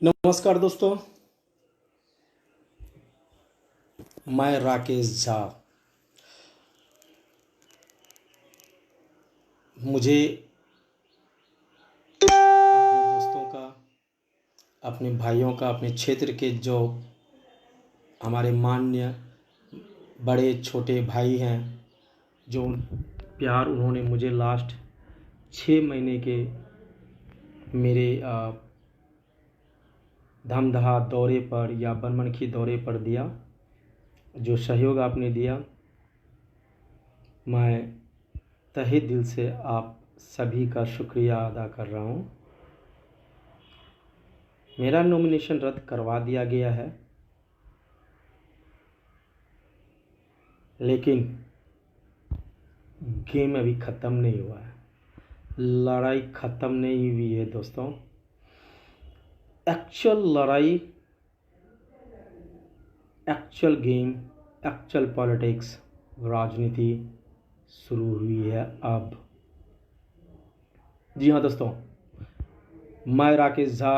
नमस्कार दोस्तों, मैं राकेश झा। मुझे अपने दोस्तों का, अपने भाइयों का, अपने क्षेत्र के जो हमारे मान्य बड़े छोटे भाई हैं, जो प्यार उन्होंने मुझे लास्ट 6 महीने के मेरे धमदहा दौरे पर या बनमनखी दौरे पर दिया, जो सहयोग आपने दिया, मैं तहे दिल से आप सभी का शुक्रिया अदा कर रहा हूँ। मेरा नॉमिनेशन रद्द करवा दिया गया है, लेकिन गेम अभी ख़त्म नहीं हुआ है, लड़ाई ख़त्म नहीं हुई है दोस्तों। एक्चुअल लड़ाई, एक्चुअल गेम, एक्चुअल पॉलिटिक्स, राजनीति शुरू हुई है अब। जी हाँ दोस्तों, मैं राकेश झा,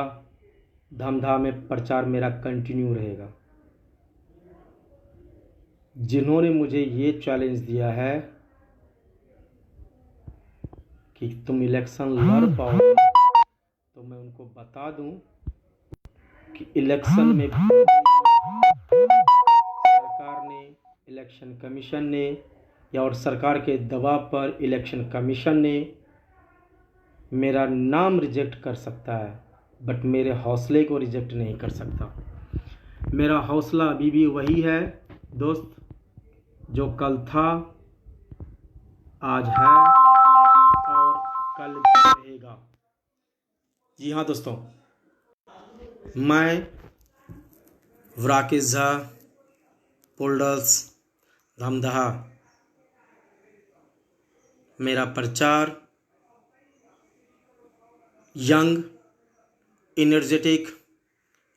धमधा में प्रचार मेरा कंटिन्यू रहेगा। जिन्होंने मुझे ये चैलेंज दिया है कि तुम इलेक्शन लड़ पाओगे, तो मैं उनको बता दूं कि इलेक्शन में सरकार ने, इलेक्शन कमीशन ने, या और सरकार के दबाव पर इलेक्शन कमीशन ने मेरा नाम रिजेक्ट कर सकता है, बट मेरे हौसले को रिजेक्ट नहीं कर सकता। मेरा हौसला अभी भी वही है दोस्त, जो कल था, आज है और कल भी रहेगा। जी हाँ दोस्तों, मैं राकेश झा, पोल्डर्स, धमदहा, मेरा प्रचार यंग एनर्जेटिक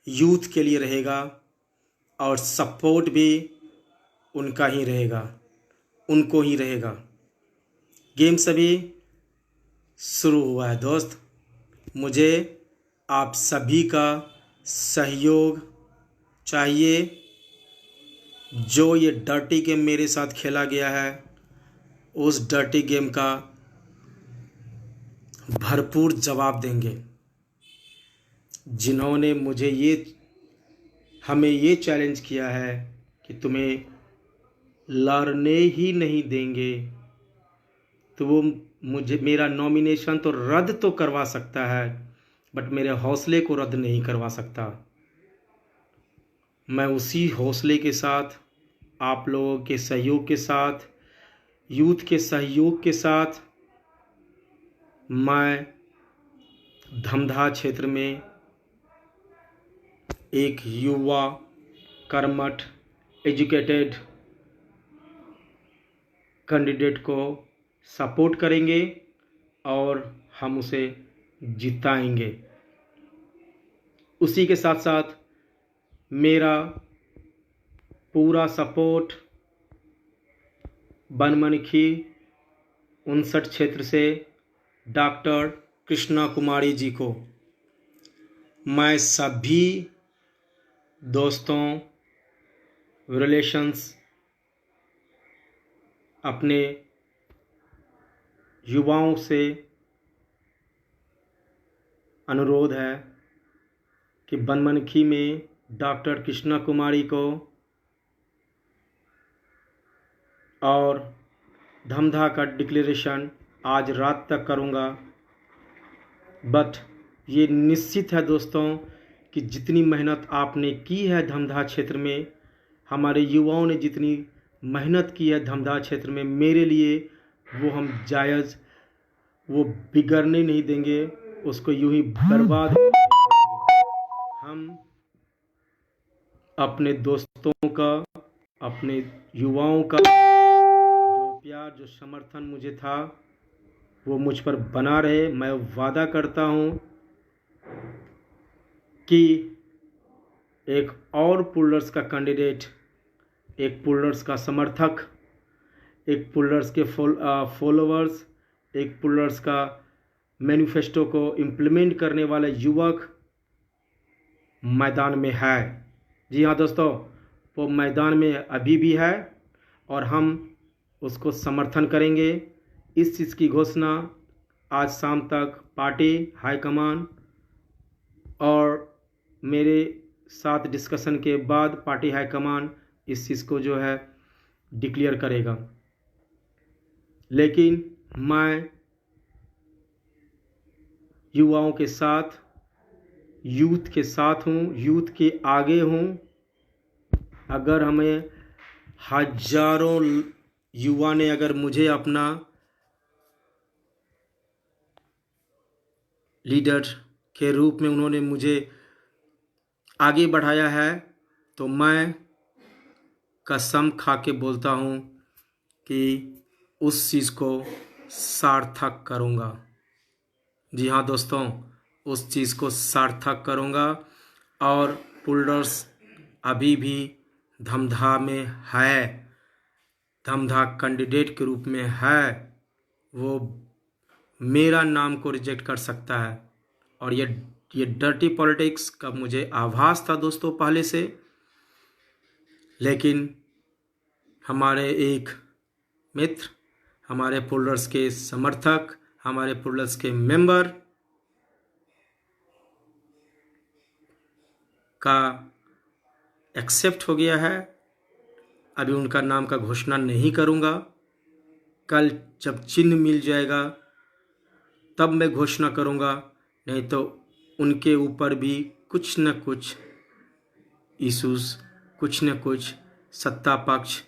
यूथ के लिए रहेगा और सपोर्ट भी उनका ही रहेगा, उनको ही रहेगा। गेम सभी शुरू हुआ है दोस्त। मुझे आप सभी का सहयोग चाहिए। जो ये डर्टी गेम मेरे साथ खेला गया है, उस डर्टी गेम का भरपूर जवाब देंगे। जिन्होंने हमें ये चैलेंज किया है कि तुम्हें लड़ने ही नहीं देंगे, तो वो मेरा नॉमिनेशन तो रद्द तो करवा सकता है, बट मेरे हौसले को रद्द नहीं करवा सकता। मैं उसी हौसले के साथ, आप लोगों के सहयोग के साथ, यूथ के सहयोग के साथ, मैं धमधा क्षेत्र में एक युवा, कर्मठ, एजुकेटेड कैंडिडेट को सपोर्ट करेंगे और हम उसे जिताएंगे। उसी के साथ साथ मेरा पूरा सपोर्ट बनमनखी 59 क्षेत्र से डॉक्टर कृष्णा कुमारी जी को, मैं सभी दोस्तों, रिलेशंस, अपने युवाओं से अनुरोध है कि बनमनखी में डॉक्टर कृष्णा कुमारी को और धमधा का डिक्लेरेशन आज रात तक करूँगा। बट ये निश्चित है दोस्तों कि जितनी मेहनत आपने की है धमधा क्षेत्र में, हमारे युवाओं ने जितनी मेहनत की है धमधा क्षेत्र में मेरे लिए, वो हम जायज़, वो बिगड़ने नहीं देंगे, उसको यूं ही बर्बाद नहीं देंगे। हम अपने दोस्तों का, अपने युवाओं का जो प्यार, जो समर्थन मुझे था, वो मुझ पर बना रहे। मैं वादा करता हूँ कि एक और पुल्लर्स का कैंडिडेट, एक पुल्लर्स का समर्थक, एक पुल्लर्स के फॉलोअर्स, एक पुल्लर्स का मैनिफेस्टो को इम्प्लीमेंट करने वाला युवक मैदान में है। जी हाँ दोस्तों, वो मैदान में अभी भी है और हम उसको समर्थन करेंगे। इस चीज़ की घोषणा आज शाम तक पार्टी हाईकमान और मेरे साथ डिस्कशन के बाद पार्टी हाईकमान इस चीज़ को जो है डिक्लेयर करेगा। लेकिन मैं युवाओं के साथ, यूथ के साथ हूँ, यूथ के आगे हूँ। अगर हमें हजारों युवा ने अगर मुझे अपना लीडर के रूप में उन्होंने मुझे आगे बढ़ाया है, तो मैं कसम खा के बोलता हूँ कि उस चीज़ को सार्थक करूँगा। जी हाँ दोस्तों, उस चीज़ को सार्थक करूँगा। और पुलडर्स अभी भी धमधा में है, धमधा कैंडिडेट के रूप में है। वो मेरा नाम को रिजेक्ट कर सकता है। और ये डर्टी पॉलिटिक्स का मुझे आभास था दोस्तों पहले से, लेकिन हमारे एक मित्र, हमारे पुलडर्स के समर्थक, हमारे पुलडर्स के मेंबर का एक्सेप्ट हो गया है। अभी उनका नाम का घोषणा नहीं करूंगा। कल जब चिन्ह मिल जाएगा तब मैं घोषणा करूंगा, नहीं तो उनके ऊपर भी कुछ न कुछ इश्यूज, कुछ न कुछ सत्ता पक्ष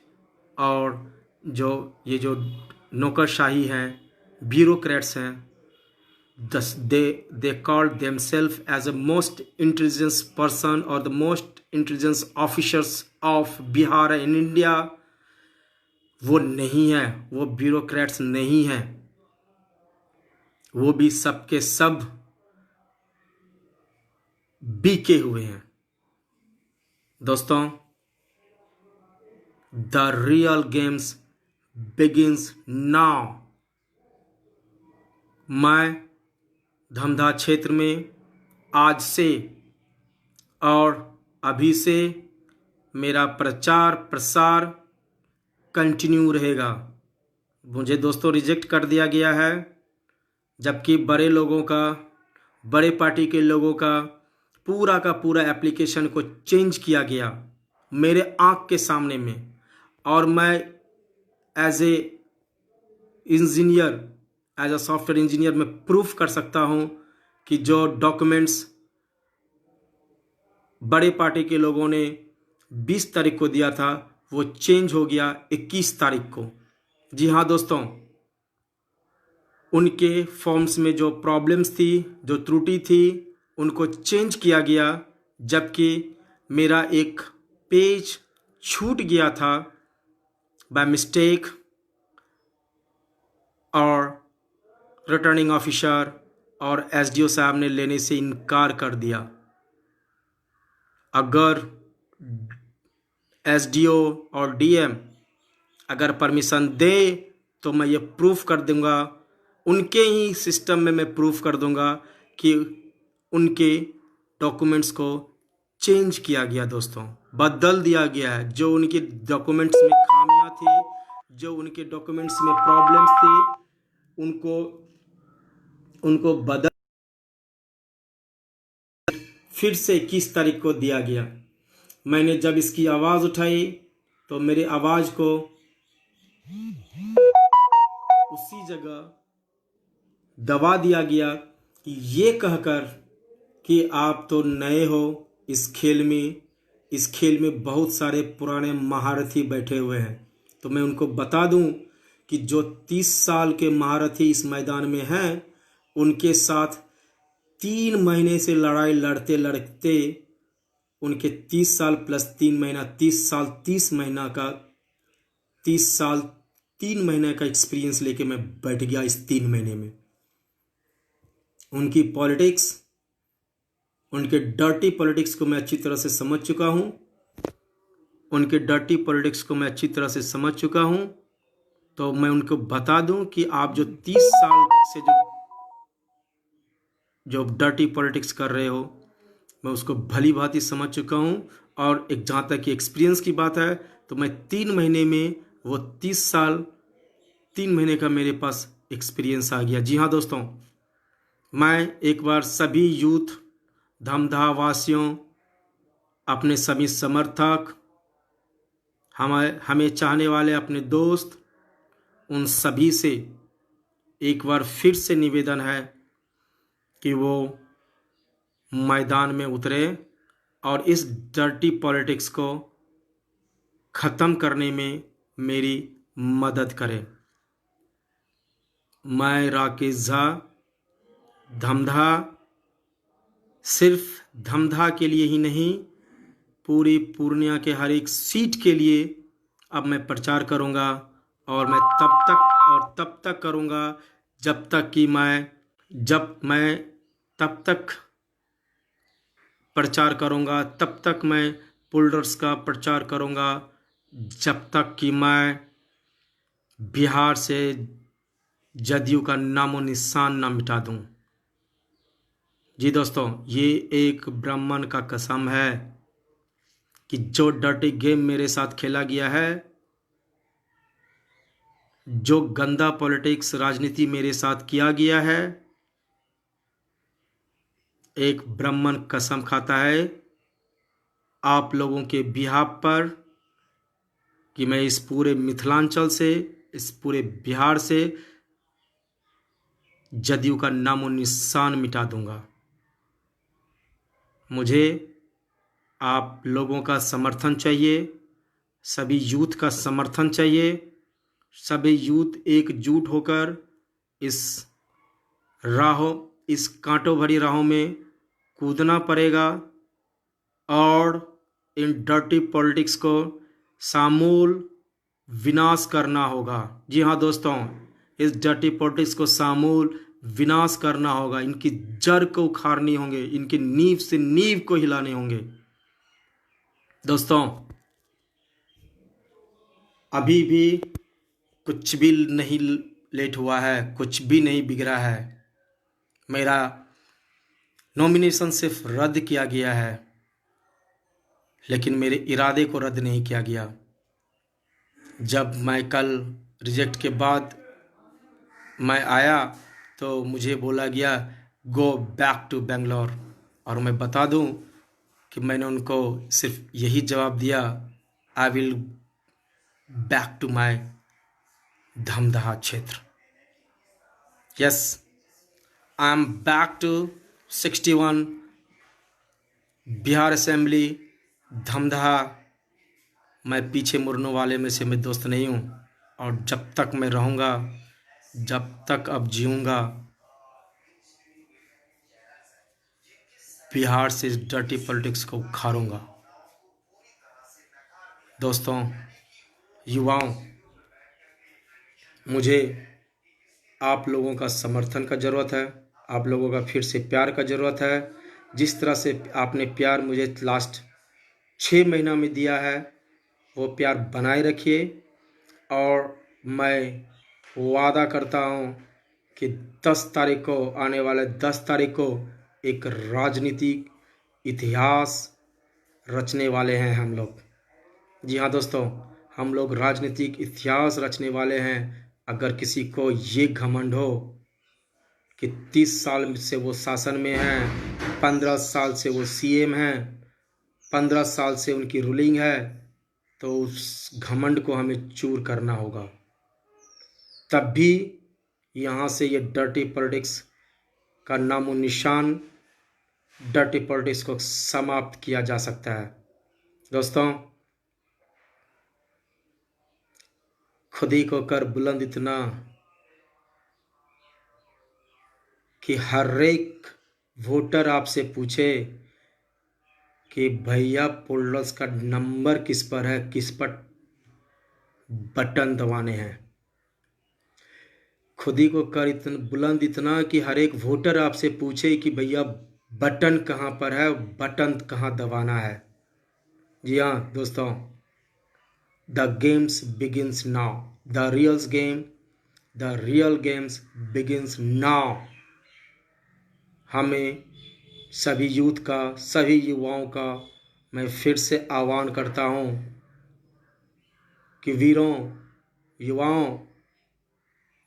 और ये जो नौकरशाही हैं, ब्यूरोक्रेट्स हैं, they call themselves as the most intelligent person or the most intelligent officers of Bihar in India, वो नहीं है, वो ब्यूरोक्रेट्स नहीं हैं, वो भी सबके सब बीके हुए हैं। दोस्तों, the real games begins now. मैं धमधा क्षेत्र में आज से और अभी से मेरा प्रचार प्रसार कंटिन्यू रहेगा। मुझे दोस्तों रिजेक्ट कर दिया गया है, जबकि बड़े लोगों का, बड़े पार्टी के लोगों का पूरा एप्लीकेशन को चेंज किया गया मेरे आंख के सामने में। और मैं as a engineer, as a software engineer मैं प्रूफ कर सकता हूं कि जो डॉक्यूमेंट्स बड़े पार्टी के लोगों ने 20 तारीख को दिया था वो चेंज हो गया 21 तारीख को। जी हाँ दोस्तों, उनके फॉर्म्स में जो प्रॉब्लम्स थी, जो त्रुटि थी, उनको चेंज किया गया, जबकि मेरा एक पेज छूट गया था बाय मिस्टेक और रिटर्निंग ऑफिसर और एसडीओ साहब ने लेने से इनकार कर दिया। अगर एसडीओ और डीएम अगर परमिशन दे तो मैं ये प्रूफ कर दूंगा, उनके ही सिस्टम में मैं प्रूफ कर दूंगा कि उनके डॉक्यूमेंट्स को चेंज किया गया दोस्तों, बदल दिया गया है। जो उनके डॉक्यूमेंट्स में खामियां थी, जो उनके डॉक्यूमेंट्स में प्रॉब्लम्स थी, उनको बदल फिर से 21 तारीख को दिया गया। मैंने जब इसकी आवाज़ उठाई तो मेरी आवाज़ को उसी जगह दबा दिया गया कि ये कहकर कि आप तो नए हो इस खेल में बहुत सारे पुराने महारथी बैठे हुए हैं। तो मैं उनको बता दूं कि जो 30 साल के महारथी इस मैदान में हैं, उनके साथ 3 महीने से लड़ाई लड़ते लड़ते उनके 30 साल प्लस 3 महीना, 30 साल 30 महीना का 30 साल 3 महीने का एक्सपीरियंस लेके मैं बैठ गया इस 3 महीने में। उनकी पॉलिटिक्स, उनके डर्टी पॉलिटिक्स को मैं अच्छी तरह से समझ चुका हूं। तो मैं उनको बता दूं कि आप जो 30 साल से जो डर्टी पॉलिटिक्स कर रहे हो, मैं उसको भली भांति समझ चुका हूँ। और एक जहाँ तक कि एक्सपीरियंस की बात है तो मैं 3 महीने में वो 30 साल 3 महीने का मेरे पास एक्सपीरियंस आ गया। जी हाँ दोस्तों, मैं एक बार सभी यूथ धमधा वासियों, अपने सभी समर्थक, हमें चाहने वाले अपने दोस्त, उन सभी से एक बार फिर से निवेदन है कि वो मैदान में उतरे और इस डर्टी पॉलिटिक्स को ख़त्म करने में मेरी मदद करें। मैं राकेश झा धमधा, सिर्फ धमधा के लिए ही नहीं, पूरी पूर्णिया के हर एक सीट के लिए अब मैं प्रचार करूंगा। और मैं तब तक करूंगा जब मैं तब तक प्रचार करूंगा, तब तक मैं पुलडर्स का प्रचार करूंगा जब तक कि मैं बिहार से जदयू का नामो निशान ना मिटा दूं। जी दोस्तों, ये एक ब्राह्मण का कसम है कि जो डर्टी गेम मेरे साथ खेला गया है, जो गंदा पॉलिटिक्स राजनीति मेरे साथ किया गया है, एक ब्राह्मण कसम खाता है आप लोगों के बिहाफ पर कि मैं इस पूरे मिथिलांचल से, इस पूरे बिहार से जदयू का नामो निशान मिटा दूंगा। मुझे आप लोगों का समर्थन चाहिए, सभी यूथ का समर्थन चाहिए। सभी यूथ एकजुट होकर इस कांटों भरी राहों में कूदना पड़ेगा और इन डर्टी पॉलिटिक्स को समूल विनाश करना होगा। जी हाँ दोस्तों, इस डर्टी पॉलिटिक्स को समूल विनाश करना होगा। इनकी जड़ को उखाड़नी होंगे, इनकी नींव से नींव को हिलाने होंगे। दोस्तों, अभी भी कुछ भी नहीं लेट हुआ है, कुछ भी नहीं बिगड़ा है। मेरा नॉमिनेशन सिर्फ रद्द किया गया है, लेकिन मेरे इरादे को रद्द नहीं किया गया। जब मैं कल रिजेक्ट के बाद मैं आया तो मुझे बोला गया गो बैक टू बेंगलोर, और मैं बता दूं कि मैंने उनको सिर्फ यही जवाब दिया, I will back to my Dhamdha क्षेत्र। Yes, I am back to 61 Bihar assembly Dhamdha. मैं पीछे मुड़ने वाले में से मैं दोस्त नहीं हूँ, और जब तक मैं रहूँगा, जब तक अब जीऊँगा, बिहार से इस डर्टी पॉलिटिक्स को उखाड़ूंगा। दोस्तों, युवाओं, मुझे आप लोगों का समर्थन का ज़रूरत है, आप लोगों का फिर से प्यार का ज़रूरत है। जिस तरह से आपने प्यार मुझे लास्ट 6 महीना में दिया है, वो प्यार बनाए रखिए। और मैं वादा करता हूँ कि 10 तारीख को, आने वाले 10 तारीख को एक राजनीतिक इतिहास रचने वाले हैं हम लोग। जी हाँ दोस्तों, हम लोग राजनीतिक इतिहास रचने वाले हैं। अगर किसी को ये घमंड हो कि 30 साल से वो शासन में हैं, 15 साल से वो सीएम हैं, 15 साल से उनकी रूलिंग है, तो उस घमंड को हमें चूर करना होगा। तब भी यहाँ से ये डर्टी पॉलिटिक्स का नामो निशान, डर्टी पॉलिटिक्स को समाप्त किया जा सकता है। दोस्तों, खुद ही को कर बुलंद इतना कि हर एक वोटर आपसे पूछे कि भैया पुलडर्स का नंबर किस पर है, किस पर बटन दबाने हैं। खुद ही को कर इतना बुलंद इतना कि हर एक वोटर आपसे पूछे कि भैया बटन कहाँ पर है, बटन कहाँ दबाना है। जी हाँ दोस्तों, the games begins now, the real games begins now. हमें सभी यूथ का, सभी युवाओं का मैं फिर से आह्वान करता हूँ कि वीरों, युवाओं,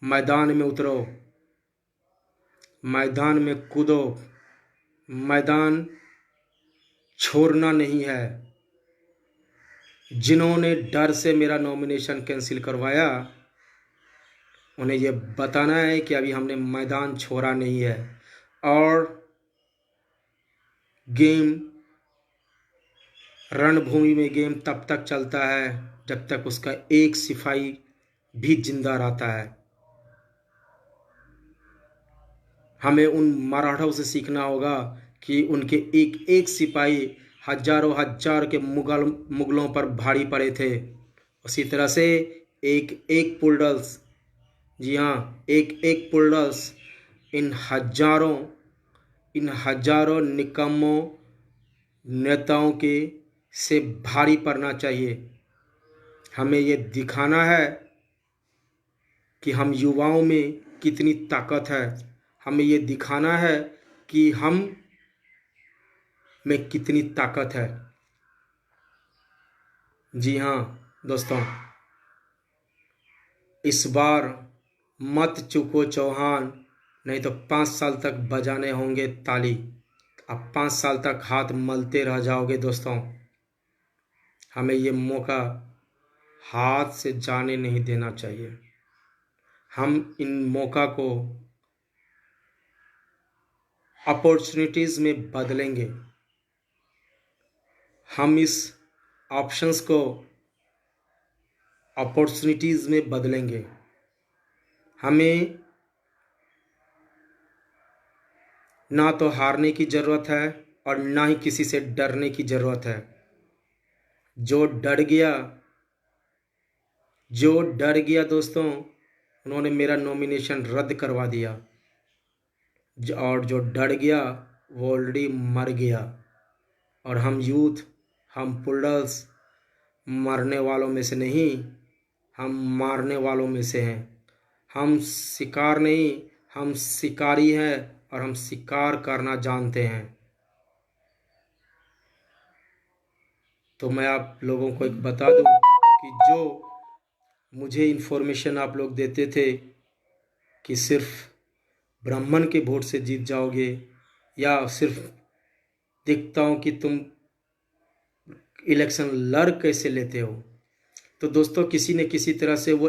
मैदान में उतरो, मैदान में कूदो, मैदान छोड़ना नहीं है। जिन्होंने डर से मेरा नॉमिनेशन कैंसिल करवाया, उन्हें ये बताना है कि अभी हमने मैदान छोड़ा नहीं है। और गेम, रणभूमि में गेम तब तक चलता है जब तक उसका एक सिपाही भी जिंदा रहता है। हमें उन मराठों से सीखना होगा कि उनके एक एक सिपाही हजारों हजार के मुगलों पर भारी पड़े थे। उसी तरह से एक एक पुलडल्स, जी हाँ, एक एक पुलडल्स इन हजारों निकम्मों नेताओं के से भारी पड़ना चाहिए। हमें ये दिखाना है कि हम युवाओं में कितनी ताकत है। हमें ये दिखाना है कि हम में कितनी ताकत है। जी हाँ दोस्तों, इस बार मत चूको चौहान, नहीं तो 5 साल तक बजाने होंगे ताली। अब 5 साल तक हाथ मलते रह जाओगे दोस्तों। हमें ये मौका हाथ से जाने नहीं देना चाहिए। हम इन मौका को अपॉर्चुनिटीज़ में बदलेंगे। हम इस ऑप्शंस को अपॉर्चुनिटीज़ में बदलेंगे। हमें ना तो हारने की ज़रूरत है और ना ही किसी से डरने की ज़रूरत है। जो डर गया दोस्तों, उन्होंने मेरा नॉमिनेशन रद्द करवा दिया। और जो डर गया वो ऑलरेडी मर गया। और हम यूथ, हम पुल्डल्स मरने वालों में से नहीं, हम मारने वालों में से हैं। हम शिकार नहीं, हम शिकारी हैं और हम शिकार करना जानते हैं। तो मैं आप लोगों को एक बता दूं कि जो मुझे इन्फॉर्मेशन आप लोग देते थे कि सिर्फ ब्राह्मण के वोट से जीत जाओगे, या सिर्फ देखता हूं कि तुम इलेक्शन लड़ कैसे लेते हो, तो दोस्तों किसी न किसी तरह से वो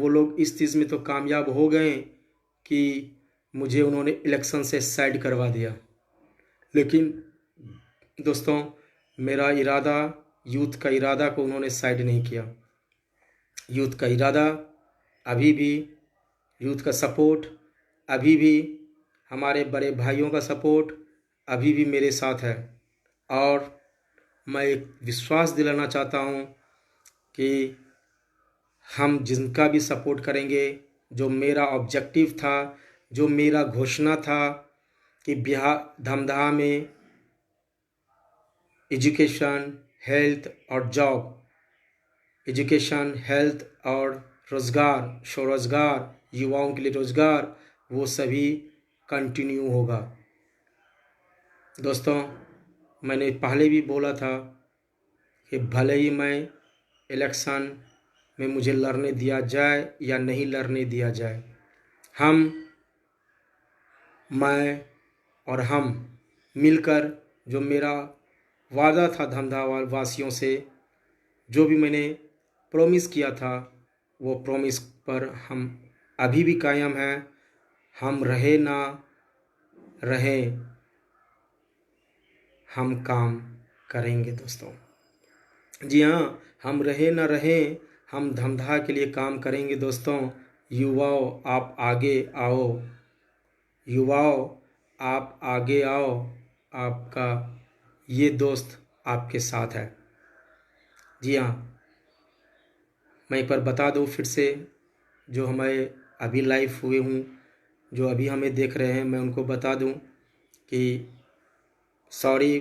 लोग इस चीज़ में तो कामयाब हो गए कि मुझे उन्होंने इलेक्शन से साइड करवा दिया। लेकिन दोस्तों, मेरा इरादा, यूथ का इरादा को उन्होंने साइड नहीं किया। यूथ का इरादा अभी भी, यूथ का सपोर्ट अभी भी, हमारे बड़े भाइयों का सपोर्ट अभी भी मेरे साथ है। और मैं एक विश्वास दिलाना चाहता हूँ कि हम जिनका भी सपोर्ट करेंगे, जो मेरा ऑब्जेक्टिव था, जो मेरा घोषणा था कि बिहार धमदाहा में एजुकेशन, हेल्थ और जॉब, एजुकेशन, हेल्थ और रोज़गार, स्वरोज़गार, युवाओं के लिए रोज़गार, वो सभी कंटिन्यू होगा। दोस्तों, मैंने पहले भी बोला था कि भले ही मैं इलेक्शन में मुझे लड़ने दिया जाए या नहीं लड़ने दिया जाए, मैं और हम मिलकर, जो मेरा वादा था धमदाहा वासियों से, जो भी मैंने प्रॉमिस किया था, वो प्रॉमिस पर हम अभी भी कायम हैं। हम रहे ना रहे, हम काम करेंगे दोस्तों। जी हाँ, हम रहे ना रहे, हम धमदाहा के लिए काम करेंगे दोस्तों। युवाओं, आप आगे आओ। युवाओं, आप आगे आओ। आपका ये दोस्त आपके साथ है। जी हाँ, मैं एक बार बता दूँ फिर से, जो हमारे अभी लाइव हुए हूँ, जो अभी हमें देख रहे हैं, मैं उनको बता दूँ कि सॉरी,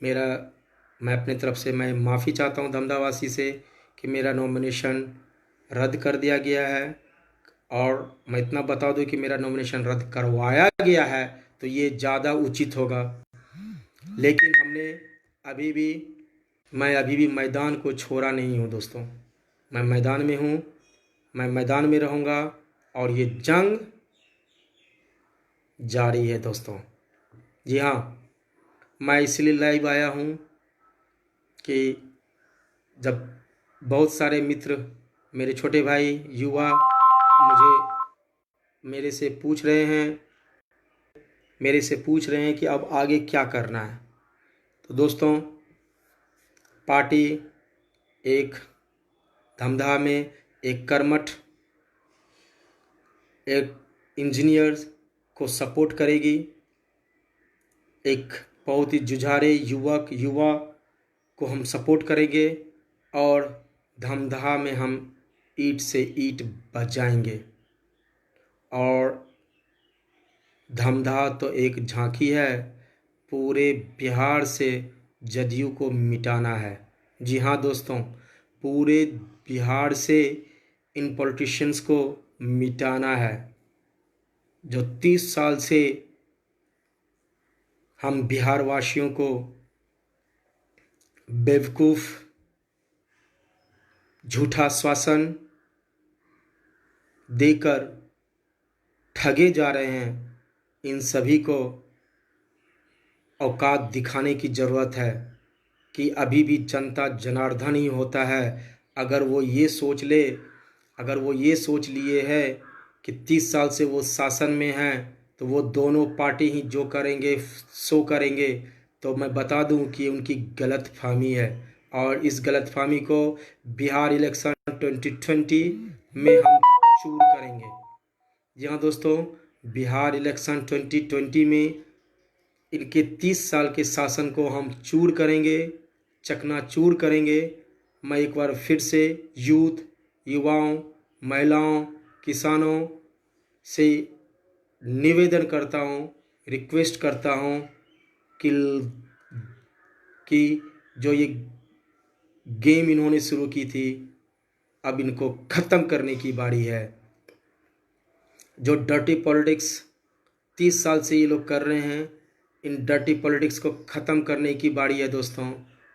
मैं अपने तरफ से मैं माफ़ी चाहता हूँ धमदाहावासी से कि मेरा नॉमिनेशन रद्द कर दिया गया है। और मैं इतना बता दूँ कि मेरा नॉमिनेशन रद्द करवाया गया है, तो ये ज़्यादा उचित होगा। लेकिन मैं अभी भी मैदान को छोड़ा नहीं हूँ दोस्तों। मैं मैदान में हूँ, मैं मैदान में रहूँगा और ये जंग जारी है दोस्तों। जी हाँ, मैं इसलिए लाइव आया हूँ कि जब बहुत सारे मित्र, मेरे छोटे भाई, युवा मेरे से पूछ रहे हैं कि अब आगे क्या करना है। तो दोस्तों, पार्टी एक धमधा में एक कर्मठ, एक इंजीनियर को सपोर्ट करेगी, एक बहुत ही जुझारे युवा को हम सपोर्ट करेंगे और धमधा में हम ईंट से ईंट बजाएंगे। और धमधा तो एक झांकी है, पूरे बिहार से जदयू को मिटाना है। जी हाँ दोस्तों, पूरे बिहार से इन पॉलिटिशियंस को मिटाना है। जो 30 साल से हम बिहार वासियों को बेवकूफ़, झूठा आश्वासन देकर ठगे जा रहे हैं, इन सभी को औकात दिखाने की ज़रूरत है कि अभी भी जनता जनार्दन ही होता है। अगर वो ये सोच लिए है कि 30 साल से वो शासन में हैं, तो वो दोनों पार्टी ही जो करेंगे सो करेंगे, तो मैं बता दूं कि उनकी गलतफहमी है। और इस गलतफहमी को बिहार इलेक्शन 2020 में हम चूर करेंगे। जी हाँ दोस्तों, बिहार इलेक्शन 2020 में इनके 30 साल के शासन को हम चूर करेंगे, चकनाचूर करेंगे। मैं एक बार फिर से यूथ, युवाओं, महिलाओं, किसानों से निवेदन करता हूँ, रिक्वेस्ट करता हूँ कि जो ये गेम इन्होंने शुरू की थी, अब इनको ख़त्म करने की बारी है। जो डर्टी पॉलिटिक्स 30 साल से ये लोग कर रहे हैं, इन डर्टी पॉलिटिक्स को ख़त्म करने की बारी है दोस्तों।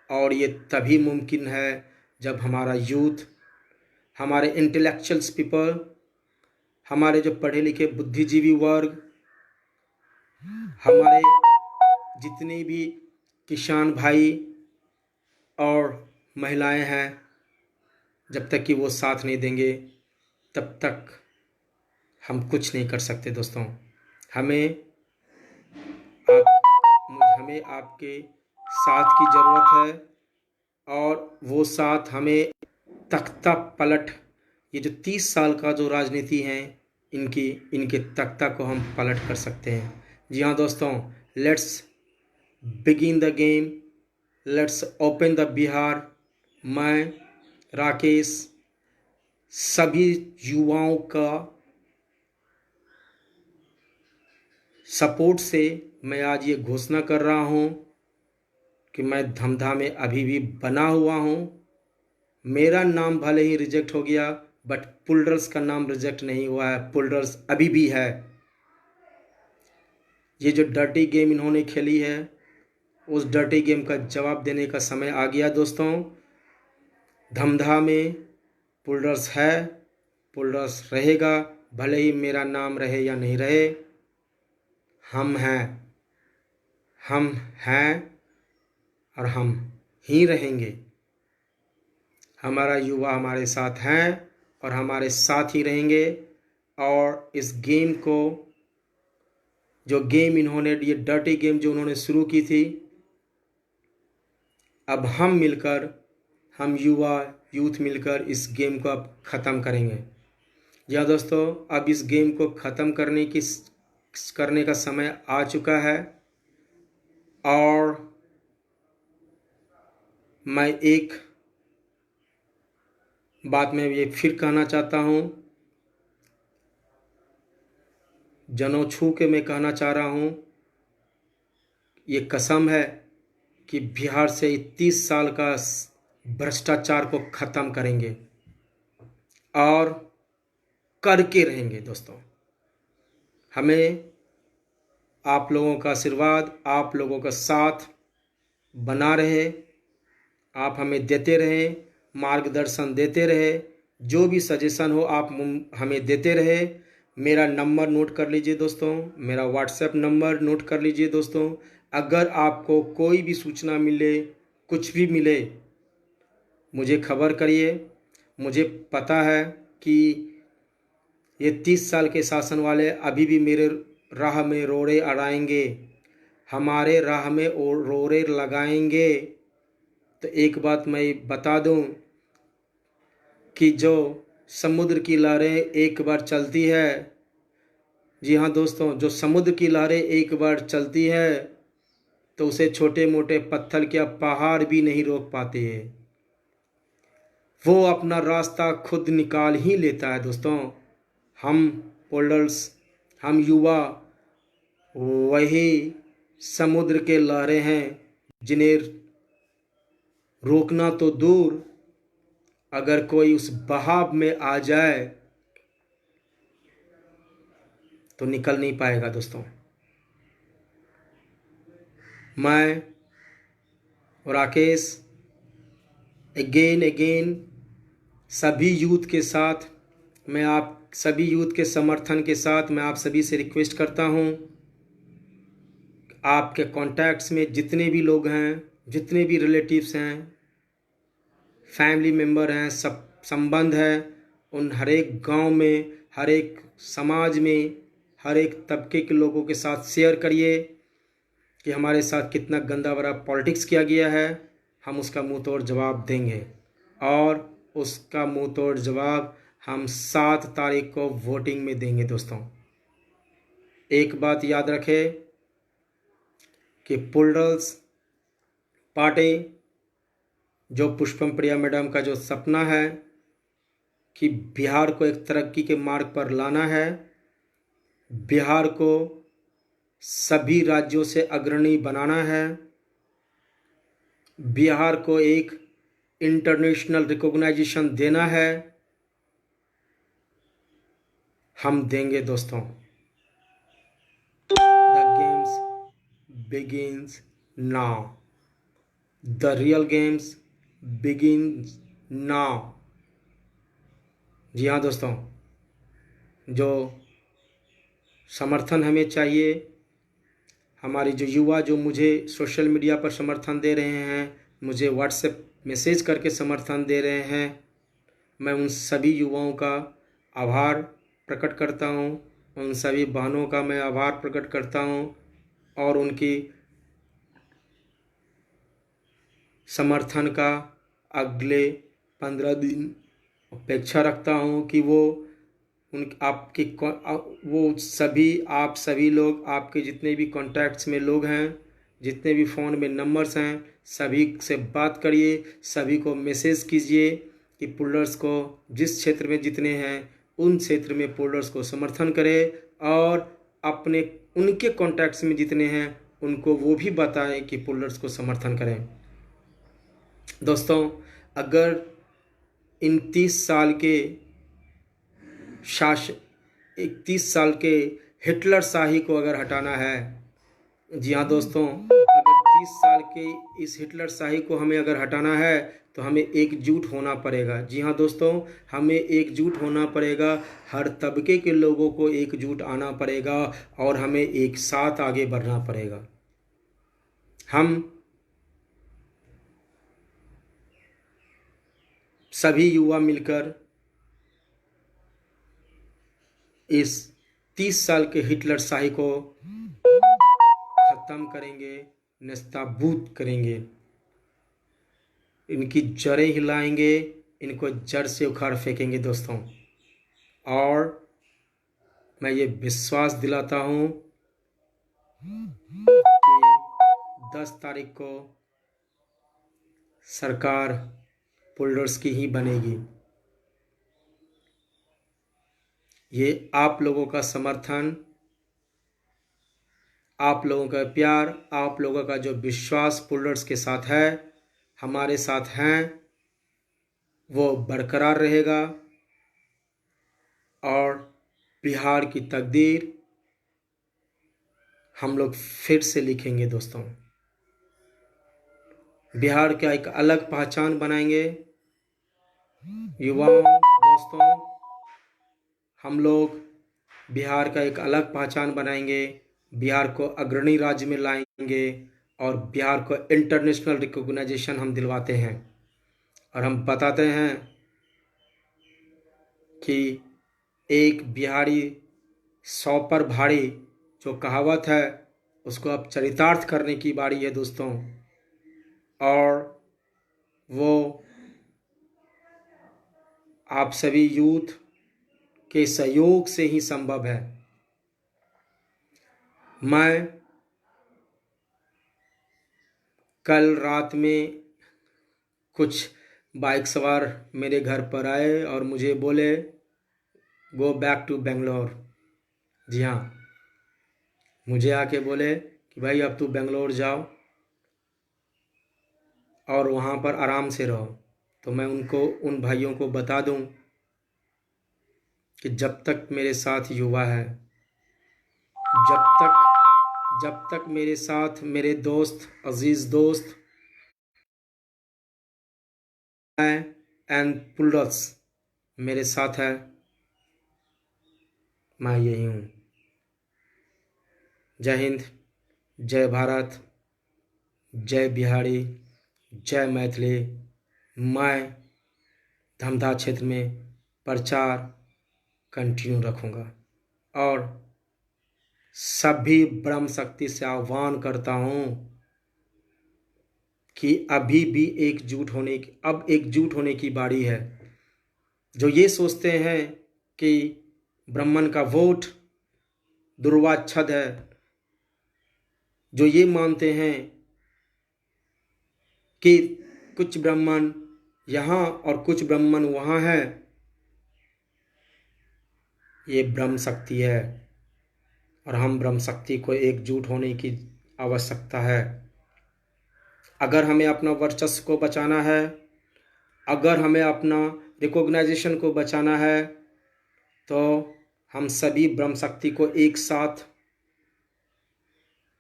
और ये तभी मुमकिन है जब हमारा यूथ, हमारे इंटेलेक्चुअल्स पीपल, हमारे जो पढ़े लिखे बुद्धिजीवी वर्ग, हमारे जितने भी किसान भाई और महिलाएं हैं, जब तक कि वो साथ नहीं देंगे तब तक हम कुछ नहीं कर सकते दोस्तों। हमें आपके साथ की ज़रूरत है। और वो साथ हमें तख्ता पलट, ये जो 30 साल का जो राजनीति है, इनके तख्ता को हम पलट कर सकते हैं। जी हाँ दोस्तों, let's begin the game, let's open the Bihar. मैं राकेश सभी युवाओं का सपोर्ट से मैं आज ये घोषणा कर रहा हूँ कि मैं धमधा में अभी भी बना हुआ हूँ। मेरा नाम भले ही रिजेक्ट हो गया, बट पुलडर्स का नाम रिजेक्ट नहीं हुआ है, पुलडर्स अभी भी है। ये जो डर्टी गेम इन्होंने खेली है, उस डर्टी गेम का जवाब देने का समय आ गया दोस्तों। धमधा में पुलडर्स है, पुलडर्स रहेगा, भले ही मेरा नाम रहे या नहीं रहे। हम हैं और हम ही रहेंगे। हमारा युवा हमारे साथ हैं और हमारे साथ ही रहेंगे। और इस गेम को, जो गेम इन्होंने, ये डर्टी गेम जो उन्होंने शुरू की थी, अब हम यूथ मिलकर इस गेम को अब ख़त्म करेंगे। या दोस्तों, अब इस गेम को ख़त्म करने का समय आ चुका है। और मैं एक बात में ये फिर कहना चाहता हूँ, जनों छू के मैं कहना चाह रहा हूँ, ये कसम है कि बिहार से 30 साल का भ्रष्टाचार को ख़त्म करेंगे और करके रहेंगे दोस्तों। हमें आप लोगों का आशीर्वाद, आप लोगों का साथ बना रहे, आप हमें देते रहे, मार्गदर्शन देते रहे, जो भी सजेशन हो आप हमें देते रहे। मेरा नंबर नोट कर लीजिए दोस्तों, मेरा व्हाट्सएप नंबर नोट कर लीजिए दोस्तों। अगर आपको कोई भी सूचना मिले, कुछ भी मिले, मुझे खबर करिए। मुझे पता है कि ये 30 साल के शासन वाले अभी भी मेरे राह में रोड़े अड़ाएंगे, हमारे राह में रोड़े लगाएंगे। तो एक बात मैं बता दूं कि जो समुद्र की लहरें एक बार चलती है, जी हाँ दोस्तों, जो समुद्र की लहरें एक बार चलती है तो उसे छोटे मोटे पत्थर क्या पहाड़ भी नहीं रोक पाते हैं। वो अपना रास्ता खुद निकाल ही लेता है दोस्तों। हम पोल्डर्स, हम युवा वही समुद्र के लहरें हैं जिन्हें रोकना तो दूर, अगर कोई उस बहाव में आ जाए तो निकल नहीं पाएगा दोस्तों। मैं राकेश अगेन सभी यूथ के साथ, मैं आप सभी यूथ के समर्थन के साथ मैं आप सभी से रिक्वेस्ट करता हूं, आपके कॉन्टैक्ट्स में जितने भी लोग हैं, जितने भी रिलेटिव्स हैं, फैमिली मेम्बर हैं, सब संबंध है, उन हर एक गांव में, हर एक समाज में, हर एक तबके के लोगों के साथ शेयर करिए कि हमारे साथ कितना गंदा भरा पॉलिटिक्स किया गया है। हम उसका मुंह तोड़ जवाब देंगे और उसका मुंह तोड़ जवाब हम 7 तारीख को वोटिंग में देंगे दोस्तों। एक बात याद रखें कि पुल्डर्स पार्टी, जो पुष्पम प्रिया मैडम का जो सपना है कि बिहार को एक तरक्की के मार्ग पर लाना है, बिहार को सभी राज्यों से अग्रणी बनाना है, बिहार को एक इंटरनेशनल रिकॉग्नाइजेशन देना है, हम देंगे दोस्तों। The games begins now, the real games begins now. जी हाँ दोस्तों, जो समर्थन हमें चाहिए, हमारी जो युवा जो मुझे सोशल मीडिया पर समर्थन दे रहे हैं, मुझे व्हाट्सएप मैसेज करके समर्थन दे रहे हैं, मैं उन सभी युवाओं का आभार प्रकट करता हूँ, उन सभी बहनों का मैं आभार प्रकट करता हूँ और उनकी समर्थन का अगले 15 दिन अपेक्षा रखता हूँ कि वो आपकी वो सभी, आप सभी लोग, आपके जितने भी कॉन्टैक्ट्स में लोग हैं, जितने भी फ़ोन में नंबर्स हैं, सभी से बात करिए, सभी को मैसेज कीजिए कि पुल्डर्स को जिस क्षेत्र में जितने हैं उन क्षेत्र में पुल्डर्स को समर्थन करें और अपने उनके कॉन्टैक्ट्स में जितने हैं उनको वो भी बताएं कि पुल्डर्स को समर्थन करें। दोस्तों, अगर इन 30 साल के 31 साल के हिटलर शाही को अगर हटाना है, जी हाँ दोस्तों, अगर 30 साल के इस हिटलर शाही को हमें अगर हटाना है तो हमें एकजुट होना पड़ेगा। जी हाँ दोस्तों, हमें एकजुट होना पड़ेगा, हर तबके के लोगों को एकजुट आना पड़ेगा और हमें एक साथ आगे बढ़ना पड़ेगा। हम सभी युवा मिलकर इस 30 साल के हिटलर शाही को खत्म करेंगे, नस्ताबूद करेंगे, इनकी जड़ें हिलाएंगे, इनको जड़ से उखाड़ फेंकेंगे दोस्तों। और मैं ये विश्वास दिलाता हूँ कि 10 तारीख को सरकार पुल्डर्स की ही बनेगी। ये आप लोगों का समर्थन, आप लोगों का प्यार, आप लोगों का जो विश्वास पुल्डर्स के साथ है, हमारे साथ हैं, वो बरकरार रहेगा और बिहार की तकदीर हम लोग फिर से लिखेंगे दोस्तों। बिहार का एक अलग पहचान बनाएंगे। युवाओं दोस्तों, हम लोग बिहार का एक अलग पहचान बनाएंगे, बिहार को अग्रणी राज्य में लाएंगे और बिहार को इंटरनेशनल रिकॉग्नाइजेशन हम दिलवाते हैं। और हम बताते हैं कि एक बिहारी 100 पर भारी जो कहावत है उसको अब चरितार्थ करने की बारी है दोस्तों। और वो आप सभी यूथ के सहयोग से ही संभव है। मैं कल रात में कुछ बाइक सवार मेरे घर पर आए और मुझे बोले गो बैक टू बेंगलोर। जी हाँ, मुझे आके बोले कि भाई अब तू बेंगलोर जाओ और वहाँ पर आराम से रहो। तो मैं उन भाइयों को बता दूं कि जब तक मेरे साथ युवा है, जब तक मेरे साथ मेरे दोस्त, अजीज़ दोस्त एंड पुल्डर्स मेरे साथ है, मैं यही हूँ। जय हिंद, जय भारत, जय बिहारी, जय मैथिली। मैं धमधा क्षेत्र में प्रचार कंटिन्यू रखूँगा और सभी ब्रह्म शक्ति से आह्वान करता हूँ कि अभी भी एकजुट होने की बारी है। जो ये सोचते हैं कि ब्राह्मण का वोट दुर्वाक्षद है, जो ये मानते हैं कि कुछ ब्राह्मण यहाँ और कुछ ब्राह्मण वहाँ है, ये ब्रह्म शक्ति है और हम ब्रह्म शक्ति को एकजुट होने की आवश्यकता है। अगर हमें अपना वर्चस्व को बचाना है, अगर हमें अपना रिकॉग्नाइजेशन को बचाना है, तो हम सभी ब्रह्म शक्ति को एक साथ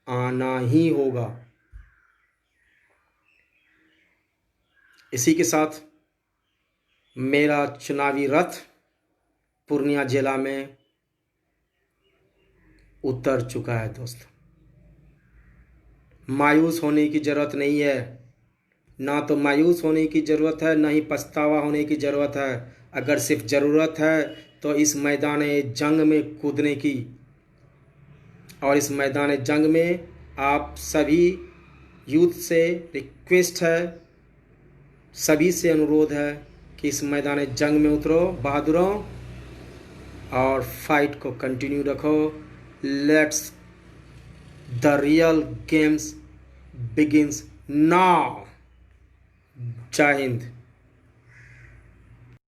आना ही होगा। इसी के साथ मेरा चुनावी रथ पूर्णिया जिला में उतर चुका है दोस्तों। मायूस होने की ज़रूरत नहीं है, ना तो मायूस होने की ज़रूरत है, ना ही पछतावा होने की ज़रूरत है। अगर सिर्फ ज़रूरत है तो इस मैदान जंग में कूदने की, और इस मैदान जंग में आप सभी यूथ से रिक्वेस्ट है, सभी से अनुरोध है कि इस मैदान जंग में उतरो बहादुरों और फाइट को कंटिन्यू रखो। Let's the real games begins now. जय हिंद।